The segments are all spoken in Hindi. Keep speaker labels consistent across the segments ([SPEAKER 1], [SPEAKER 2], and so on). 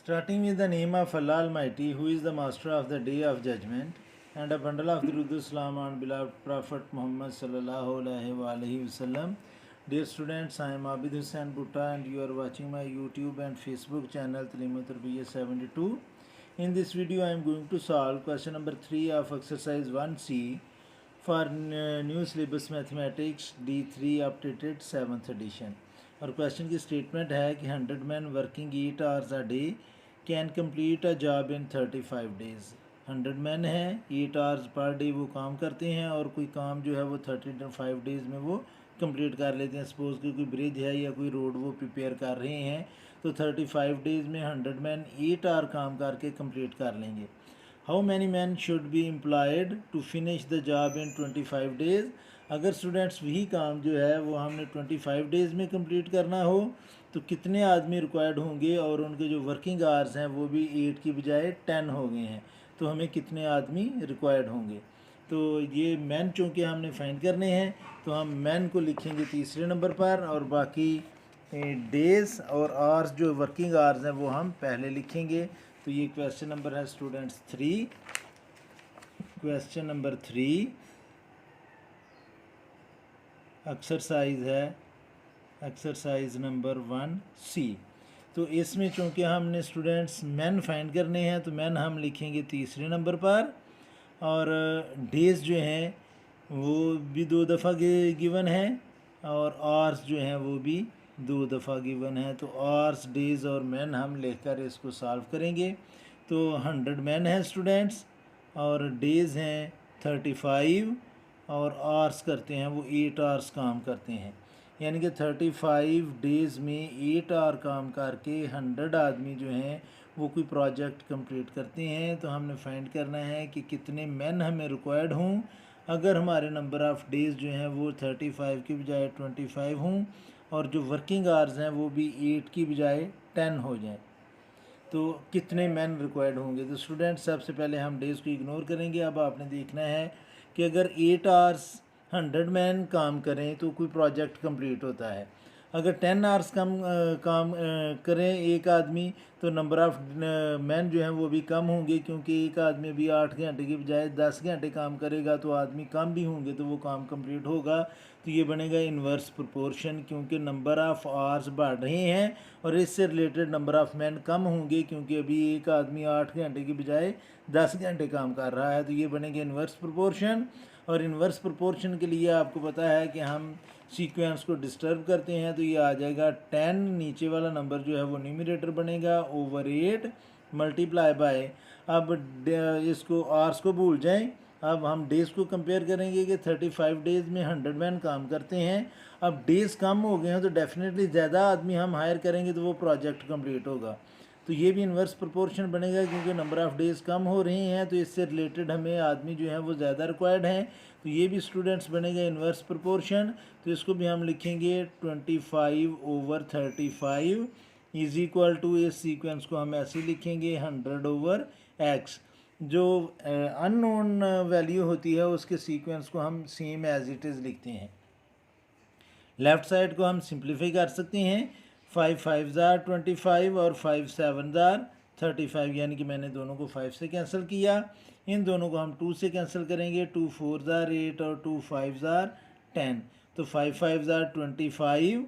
[SPEAKER 1] Starting with the name of Allah Almighty, who is the master of the day of judgment, and a bundle of Durud Islam on beloved Prophet Muhammad sallallahu alaihi wasallam. Dear students, I am Abid Hussain Butta and you are watching my YouTube and Facebook channel Talimat Tarbiyya 72. In this video, I am going to solve question number 3 of exercise 1C for new syllabus mathematics D3 updated 7th edition. और क्वेश्चन की स्टेटमेंट है कि 100 men working 8 hours a day can complete a job in 35 days. 100 men हैं, 8 hours पर डे वो काम करते हैं और कोई काम जो है वो 35 डेज़ में वो कंप्लीट कर लेते हैं. सपोज़ कि कोई ब्रिज है या कोई रोड वो प्रिपेयर कर रहे हैं तो 35 डेज़ में 100 men 8 आवर काम करके कंप्लीट कर लेंगे. How many man should be employed to finish the job in 25 days. अगर स्टूडेंट्स वही काम जो है वो हमने 25 डेज़ में कंप्लीट करना हो तो कितने आदमी रिक्वायर्ड होंगे, और उनके जो वर्किंग आवर्स हैं वो भी 8 की बजाय 10 हो गए हैं, तो हमें कितने आदमी रिक्वायर्ड होंगे. तो ये मैन चूँकि हमने फाइंड करने हैं तो हम मैन को लिखेंगे तीसरे नंबर पर, और बाकी डेज़ और आवर्स जो वर्किंग आवर्स हैं वो हम पहले लिखेंगे. तो ये क्वेश्चन नंबर है स्टूडेंट्स 3. क्वेश्चन नंबर 3 एक्सरसाइज है एक्सरसाइज नंबर 1C. तो इसमें चूँकि हमने स्टूडेंट्स मैन फाइंड करने हैं तो मैन हम लिखेंगे तीसरे नंबर पर, और डेज़ जो हैं वो भी 2 दफ़ा गिवन है और आवर्स जो हैं वो भी 2 दफ़ा गिवन है. तो आवर्स, डेज़ और मैन हम लेकर इसको सॉल्व करेंगे. तो 100 मैन है स्टूडेंट्स और डेज़ हैं 35 और आवर्स करते हैं वो 8 आवर्स काम करते हैं, यानी कि 35 डेज़ में 8 आवर काम करके 100 आदमी जो हैं वो कोई प्रोजेक्ट कंप्लीट करते हैं. तो हमने फाइंड करना है कि कितने मैन हमें रिक्वायर्ड हों अगर हमारे नंबर ऑफ़ डेज़ जो हैं वो 35 की बजाय 25 हों और जो वर्किंग आवर्स हैं वो भी 8 की बजाय 10 हो जाएं. तो कितने मैन रिक्वायर्ड होंगे. तो स्टूडेंट्स सबसे पहले हम डेज़ को इग्नोर करेंगे. अब आपने देखना है कि अगर 8 आवर्स 100 मैन काम करें तो कोई प्रोजेक्ट कंप्लीट होता है. अगर 10 आवर्स काम करें एक आदमी तो नंबर ऑफ़ मैन जो हैं वो भी कम होंगे, क्योंकि एक आदमी भी 8 घंटे की बजाय 10 घंटे काम करेगा तो आदमी कम भी होंगे तो वो काम कंप्लीट होगा. तो ये बनेगा इन्वर्स प्रोपोर्शन, क्योंकि नंबर ऑफ़ आवर्स बढ़ रहे हैं और इससे related number of man come होंगे, क्योंकि अभी एक आदमी 8 घंटे की बजाय 10 घंटे काम कर रहा है. तो ये बनेगा इन्वर्स प्रोपोर्शन. और इन्वर्स प्रोपोर्शन के लिए आपको पता है कि हम सीक्वेंस को डिस्टर्ब करते हैं तो ये आ जाएगा 10, नीचे वाला नंबर जो है वो न्यूमरेटर बनेगा ओवर 8 मल्टीप्लाई बाय. अब इसको आवर्स को भूल जाएं. अब हम डेज़ को कंपेयर करेंगे कि 35 डेज़ में 100 मैन काम करते हैं. अब डेज़ कम हो गए हैं तो डेफिनेटली ज़्यादा आदमी हम हायर करेंगे तो वो प्रोजेक्ट कंप्लीट होगा. तो ये भी इन्वर्स प्रोपोर्शन बनेगा, क्योंकि नंबर ऑफ़ डेज़ कम हो रहे हैं तो इससे रिलेटेड हमें आदमी जो है वो ज़्यादा रिक्वायर्ड हैं. तो ये भी स्टूडेंट्स बनेगा इन्वर्स प्रोपोर्शन. तो इसको भी हम लिखेंगे 25/35 इज़ इक्वल टू, इस सीक्वेंस को हम ऐसे लिखेंगे 100/x. जो अननोन वैल्यू होती है उसके सीक्वेंस को हम सेम एज इट इज़ लिखते हैं. लेफ़्ट साइड को हम सिंप्लीफाई कर सकते हैं. 5 5 25 और 5 7 35, यानी कि मैंने दोनों को 5 से कैंसिल किया. इन दोनों को हम 2 से कैंसिल करेंगे. 2 4 8 और 2 5 10. तो 5 5 25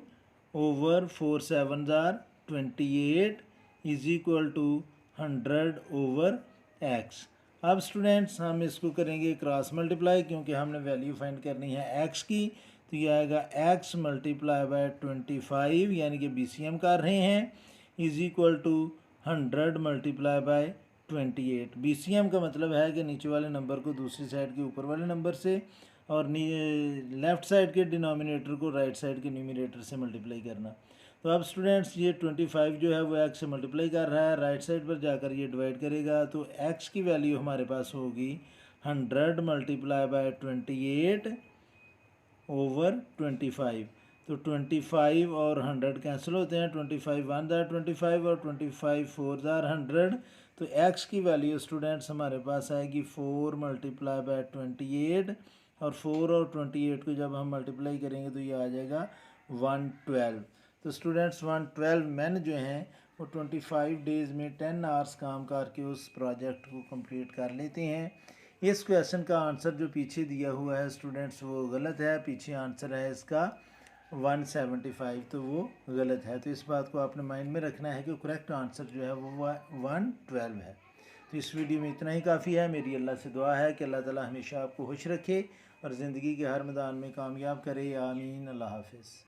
[SPEAKER 1] over 4 7 28 is equal to 100/x. अब स्टूडेंट्स हम इसको करेंगे क्रॉस मल्टीप्लाई, क्योंकि हमने वैल्यू फाइंड करनी है x की. तो ये आएगा x मल्टीप्लाई बाय 25, यानी कि BCM कर रहे हैं, is equal to 100 multiply by 28. BCM का मतलब है कि नीचे वाले नंबर को दूसरी साइड के ऊपर वाले नंबर से और लेफ़्ट साइड के डिनोमिनेटर को राइट साइड के न्यूमरेटर से मल्टीप्लाई करना. तो अब स्टूडेंट्स ये 25 जो है वो x से मल्टीप्लाई कर रहा है, राइट साइड पर जाकर ये डिवाइड करेगा. तो x की वैल्यू हमारे पास होगी 100 मल्टीप्लाई बाय 28 ओवर 25. तो 25 और 100 कैंसिल होते हैं. 25 1 25 और 25 4 100. तो x की वैल्यू स्टूडेंट्स हमारे पास आएगी 4 मल्टीप्लाई बाय 28, और 4 और 28 को जब हम मल्टीप्लाई करेंगे तो ये आ जाएगा 112. तो स्टूडेंट्स 112 मैन जो हैं वो 25 डेज़ में 10 आवर्स काम करके उस प्रोजेक्ट को कंप्लीट कर लेते हैं। इस क्वेश्चन का आंसर जो पीछे दिया हुआ है स्टूडेंट्स वो गलत है। पीछे आंसर है इसका 175, तो वो गलत है। तो इस बात को आपने माइंड में रखना है कि करेक्ट आंसर जो है वो 112 है। तो इस वीडियो में इतना ही काफ़ी है। मेरी अल्लाह से दुआ है कि अल्लाह ताला हमेशा आपको खुश रखे और ज़िंदगी के हर मैदान में कामयाब करे। आमीन। अल्लाह हाफिज़।